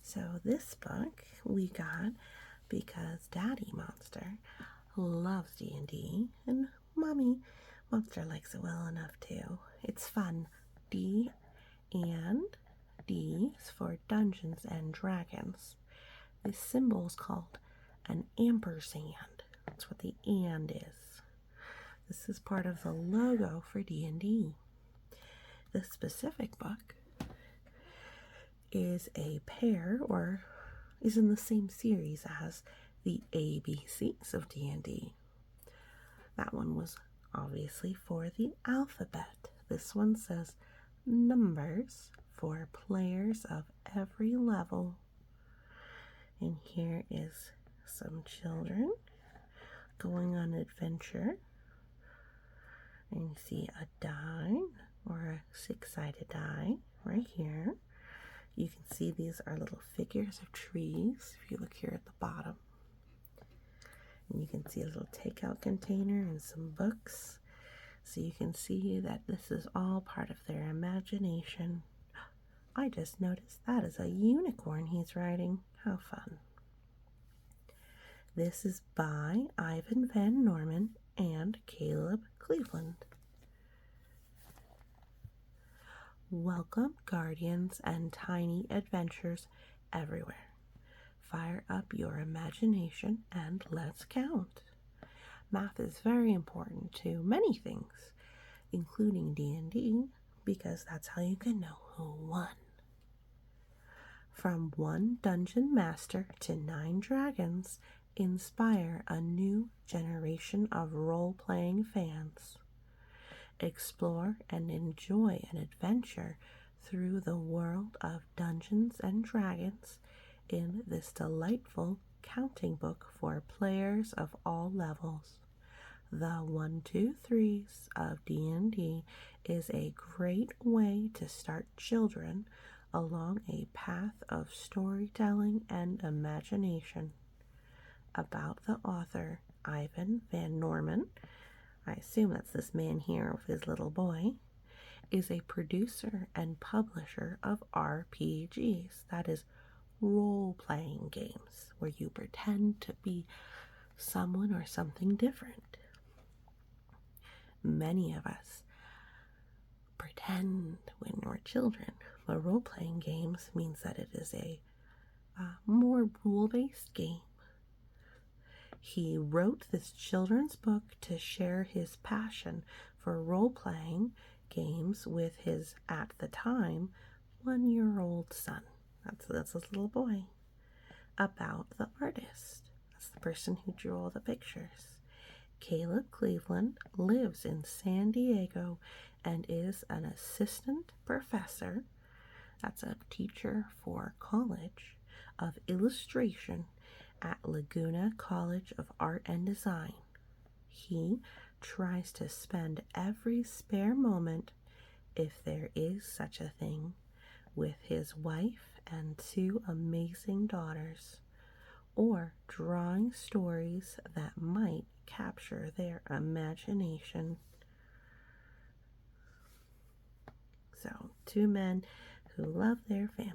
So this book we got because Daddy Monster loves D&D and Mommy Monster likes it well enough too. It's fun. D and D is for Dungeons and Dragons. This symbol is called an ampersand. That's what the and is. This is part of the logo for D&D. This specific book is a pair, or is in the same series as the ABCs of D&D. That one was obviously for the alphabet. This one says numbers for players of every level. And here is some children going on an adventure. And you see a die, or a six-sided die right here. You can see these are little figures of trees if you look here at the bottom. And you can see a little takeout container and some books. So you can see that this is all part of their imagination. I just noticed that is a unicorn he's riding. How fun. This is by Ivan Van Norman and Caleb Cleveland. Welcome, guardians and tiny adventures everywhere. Fire up your imagination and let's count. Math is very important to many things, including D&D, because that's how you can know who won. From one dungeon master to 9 dragons, inspire a new generation of role-playing fans. Explore and enjoy an adventure through the world of Dungeons and Dragons in this delightful counting book for players of all levels. The 1, 2, 3s of D&D is a great way to start children along a path of storytelling and imagination. About the author, Ivan Van Norman, I assume that's this man here with his little boy, is a producer and publisher of RPGs, that is, role-playing games, where you pretend to be someone or something different. Many of us pretend when we're children, but role-playing games means that it is a more rule-based game. He wrote this children's book to share his passion for role-playing games with his, at the time, 1-year-old son. That's his little boy. About the artist. That's the person who drew all the pictures. Caleb Cleveland lives in San Diego and is an assistant professor, that's a teacher for college, of illustration at Laguna College of Art and Design. He tries to spend every spare moment, if there is such a thing, with his wife and 2 amazing daughters, or drawing stories that might capture their imagination. So, 2 men who love their families.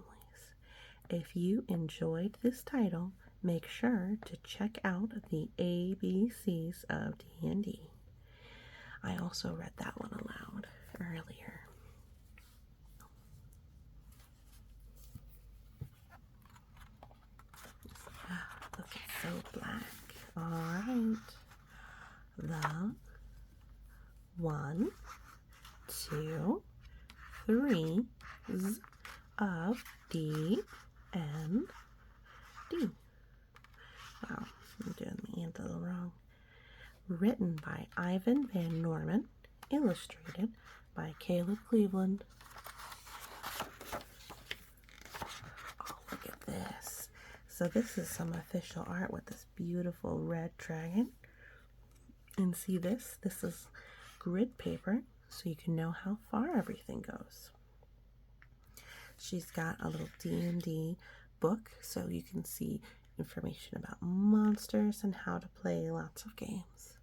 If you enjoyed this title, make sure to check out the ABCs of D&D. I also read that one aloud earlier. Look, it's so black. All right. The 1, 2, 3s of D and D. Wow, I'm doing the and a little wrong. Written by Ivan Van Norman, illustrated by Caleb Cleveland. Oh, look at this. So this is some official art with this beautiful red dragon. And see this? This is grid paper, so you can know how far everything goes. She's got a little D&D book, so you can see information about monsters and how to play lots of games.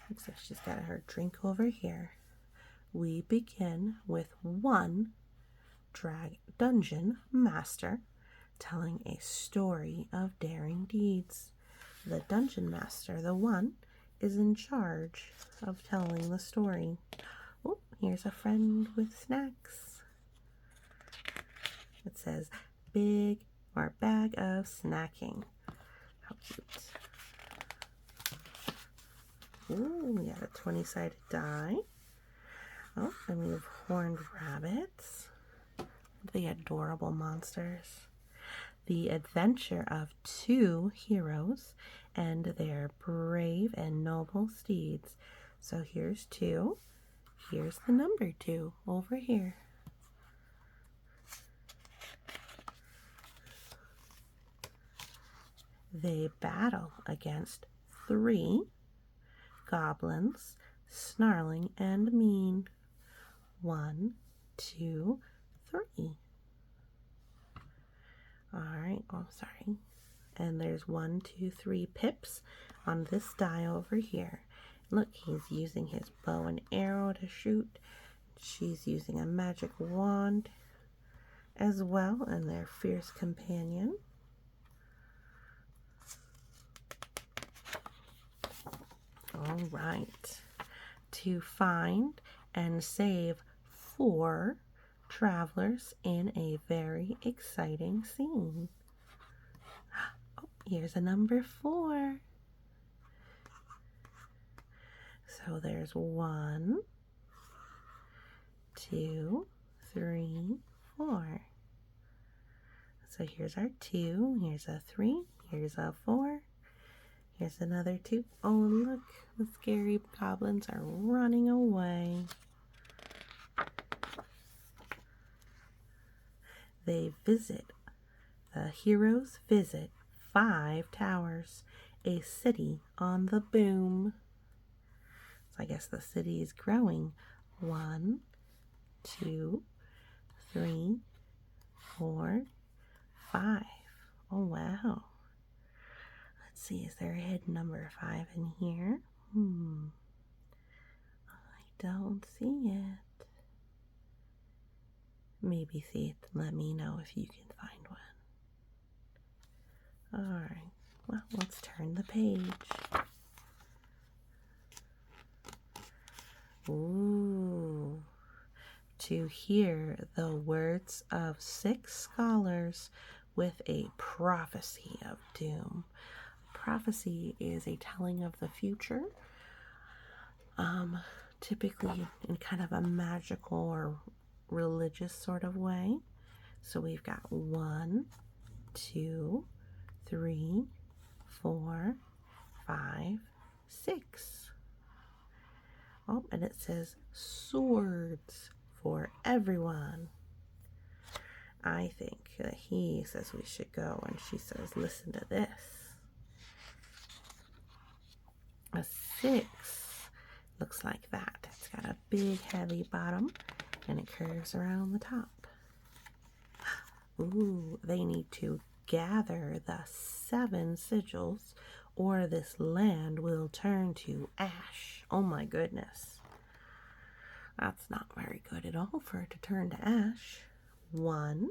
Looks like she's got her drink over here. We begin with 1 dungeon master telling a story of daring deeds. The dungeon master, the one, is in charge of telling the story. Oh, here's a friend with snacks. It says big or bag of snacking. How cute. Ooh, we got a 20-sided die. Oh, and we have horned rabbits. The adorable monsters. The adventure of two heroes and their brave and noble steeds. So here's 2. Here's the number 2 over here. They battle against 3 goblins, snarling and mean. 1, 2, 3. Alright, oh sorry. And there's 1, 2, 3 pips on this die over here. Look, he's using his bow and arrow to shoot. She's using a magic wand as well, and their fierce companion. Alright. To find and save 4 travelers in a very exciting scene. Oh, here's a number 4. So there's 1, 2, 3, 4. So here's our 2, here's a 3, here's a 4, here's another 2. Oh, look, the scary goblins are running away. The heroes visit 5 towers, a city on the boom. So I guess the city is growing. 1, 2, 3, 4, 5. Oh, wow. Let's see, is there a hidden number 5 in here? I don't see it. Maybe see it and let me know if you can find one. Alright, well, let's turn the page. Ooh. To hear the words of 6 scholars with a prophecy of doom. Prophecy is a telling of the future, typically in kind of a magical or religious sort of way. So we've got 1, 2, 3, 4, 5, 6. Oh, and it says swords for everyone. I think that he says we should go, and she says, listen to this. A 6 looks like that. It's got a big heavy bottom and it curves around the top. Ooh, they need to gather the 7 sigils or this land will turn to ash. Oh my goodness. That's not very good at all for it to turn to ash. 1,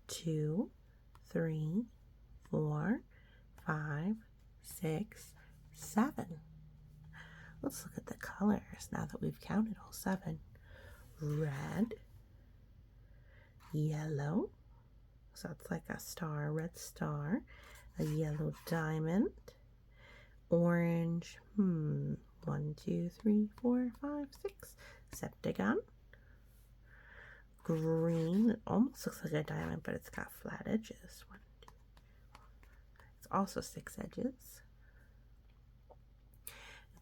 2, 3, 4, 5, 6, 7. Let's look at the colors now that we've counted all 7. Red, yellow, so it's like a star, red star, a yellow diamond, orange, 1, 2, 3, 4, 5, 6, septagon, green, it almost looks like a diamond, but it's got flat edges. 1, 2, it's also 6 edges.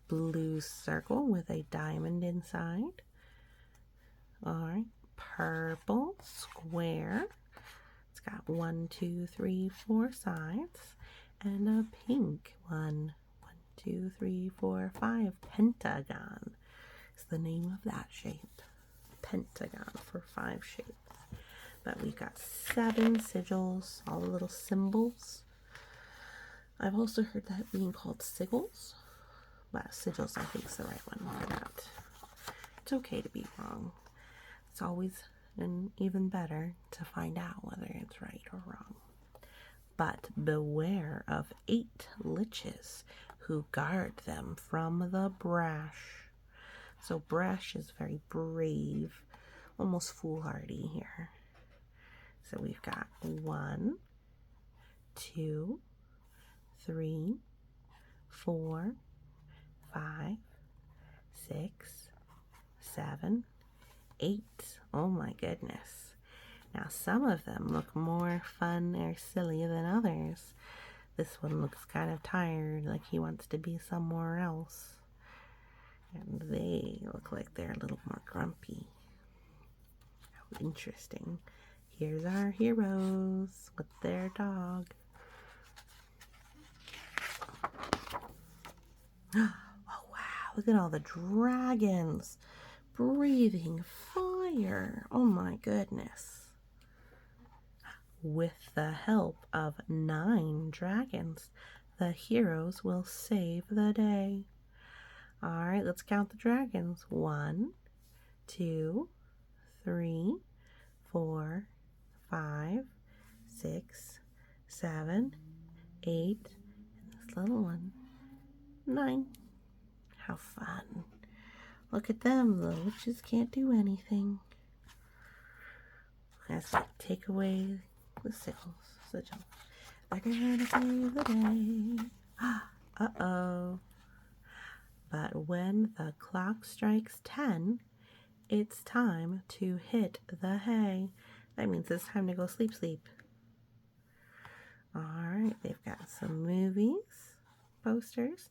Blue circle with a diamond inside. Alright, purple square. It's got 1, 2, 3, 4 sides. And a pink 1, 2, 3, 4, 5 pentagon. It's the name of that shape. Pentagon for 5 shapes. But we've got 7 sigils, all the little symbols. I've also heard that being called sigils. But sigils, I think, is the right one for that. It's okay to be wrong. It's always even better to find out whether it's right or wrong. but beware of 8 liches who guard them from the brash. So brash is very brave, almost foolhardy here. So we've got 1, 2, 3, 4, 5, 6, 7, 8. Oh my goodness. Now some of them look more fun or silly than others. This one looks kind of tired, like he wants to be somewhere else. And they look like they're a little more grumpy. How interesting. Here's our heroes with their dog. Oh wow, look at all the dragons breathing fire. Oh my goodness. With the help of 9 dragons, the heroes will save the day. Alright, let's count the dragons. 1, 2, 3, 4, 5, 6, 7, 8, and this little one, 9. How fun. Look at them, the witches can't do anything. As we take away the sigils, they're gonna save the day. Uh-oh. But when the clock strikes 10, it's time to hit the hay. That means it's time to go sleep. Alright, they've got some movies, posters.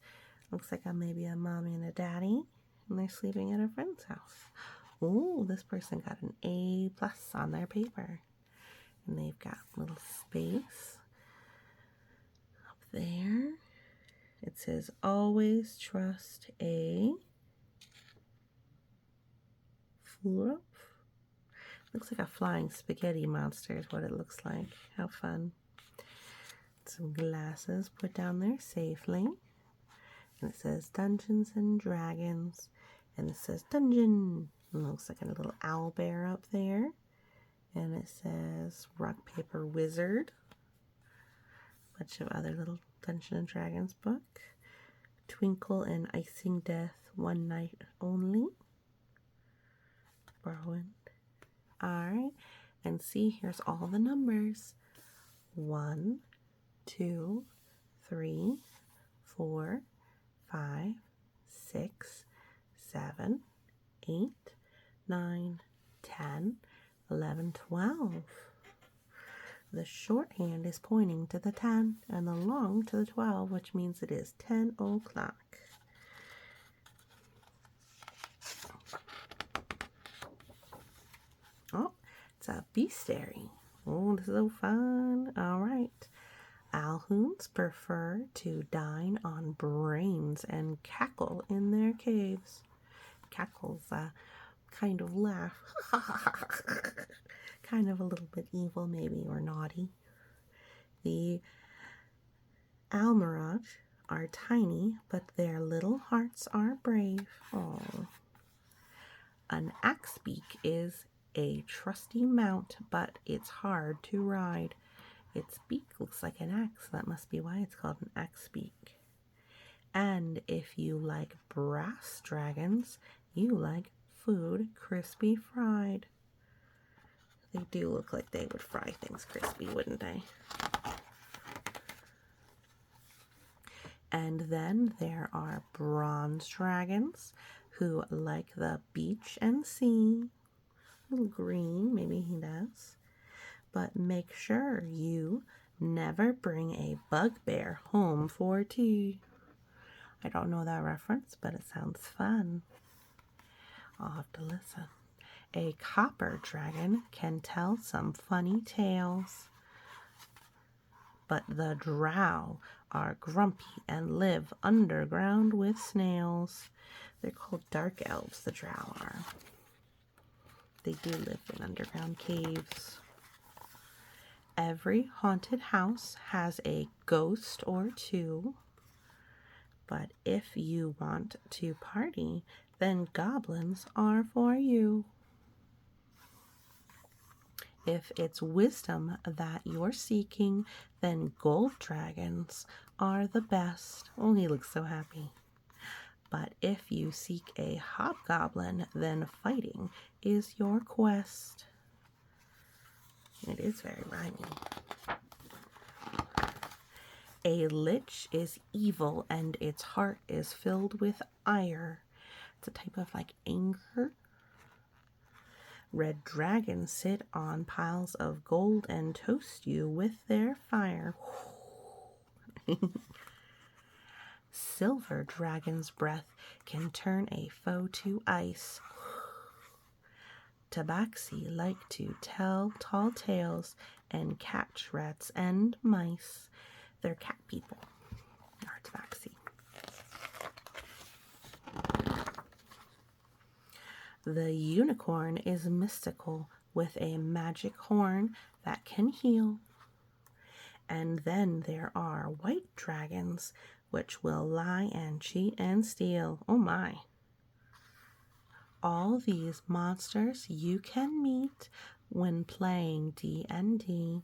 Looks like maybe a mommy and a daddy, and they're sleeping at a friend's house. Oh, this person got an A+ on their paper. And they've got a little space up there. It says, always trust a Flurp. Looks like a flying spaghetti monster is what it looks like. How fun. Some glasses put down there safely. And it says Dungeons and Dragons. And it says Dungeon. And it looks like a little owl bear up there. And it says Rock, Paper, Wizard. Bunch of other little Dungeons and Dragons book. Twinkle and Icing Death, One Night Only. Borrowing. Alright. And see, here's all the numbers. 1, 2, 3, 4, 5, 6, 7, 8, 9, 10, 11, 12. The shorthand is pointing to the 10 and the long to the 12, which means it is 10 o'clock. Oh, it's a Beastiary. Oh, this is so fun. All right. Alhoons prefer to dine on brains and cackle in their caves. Cackles kind of laugh. Kind of a little bit evil maybe, or naughty. The Almirage are tiny, but their little hearts are brave. Oh. An Axebeak is a trusty mount, but it's hard to ride. Its beak looks like an axe. That must be why it's called an Axebeak. And if you like brass dragons, you like food crispy fried. They do look like they would fry things crispy, wouldn't they? And then there are bronze dragons who like the beach and sea. A little green, maybe he does. But make sure you never bring a bugbear home for tea. I don't know that reference, but it sounds fun. I'll have to listen. A copper dragon can tell some funny tales. But the drow are grumpy and live underground with snails. They're called dark elves, the drow are. They do live in underground caves. Every haunted house has a ghost or two. But if you want to party, then goblins are for you. If it's wisdom that you're seeking, then gold dragons are the best. Oh, he looks so happy. But if you seek a hobgoblin, then fighting is your quest. It is very rhyming. A lich is evil and its heart is filled with ire. It's a type of like anger. Red dragons sit on piles of gold and toast you with their fire. Silver dragon's breath can turn a foe to ice. Tabaxi like to tell tall tales and catch rats and mice. They're cat people. Are tabaxi. The unicorn is mystical with a magic horn that can heal. And then there are white dragons which will lie and cheat and steal. Oh my. All these monsters you can meet when playing D&D.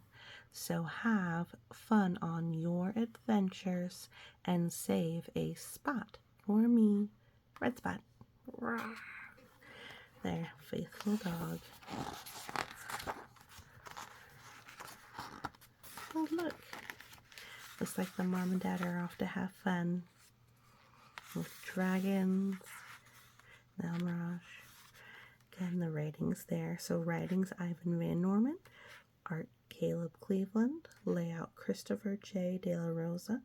So have fun on your adventures and save a spot for me. Red spot. There, faithful dog. Oh, look. Looks like the mom and dad are off to have fun with dragons. Now Mirage. Again, the writings there. So writings, Ivan Van Norman. Art, Caleb Cleveland. Layout, Christopher J. De La Rosa.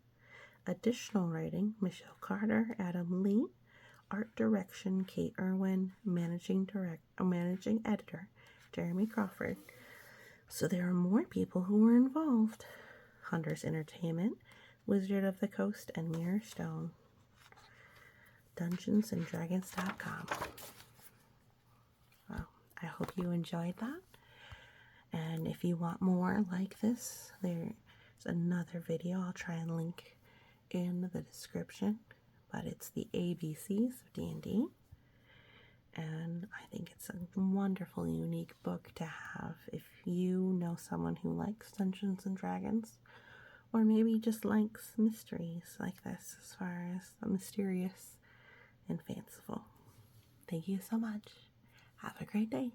Additional writing, Michelle Carter, Adam Lee. Art direction, Kate Irwin. Managing editor, Jeremy Crawford. So there are more people who were involved. Hunters Entertainment, Wizard of the Coast, and Mirror Stone. DungeonsandDragons.com. Well, I hope you enjoyed that. And if you want more like this, there's another video I'll try and link in the description. But it's the ABCs of D&D. And I think it's a wonderful, unique book to have if you know someone who likes Dungeons and Dragons, or maybe just likes mysteries like this, as far as the mysterious and fanciful. Thank you so much. Have a great day.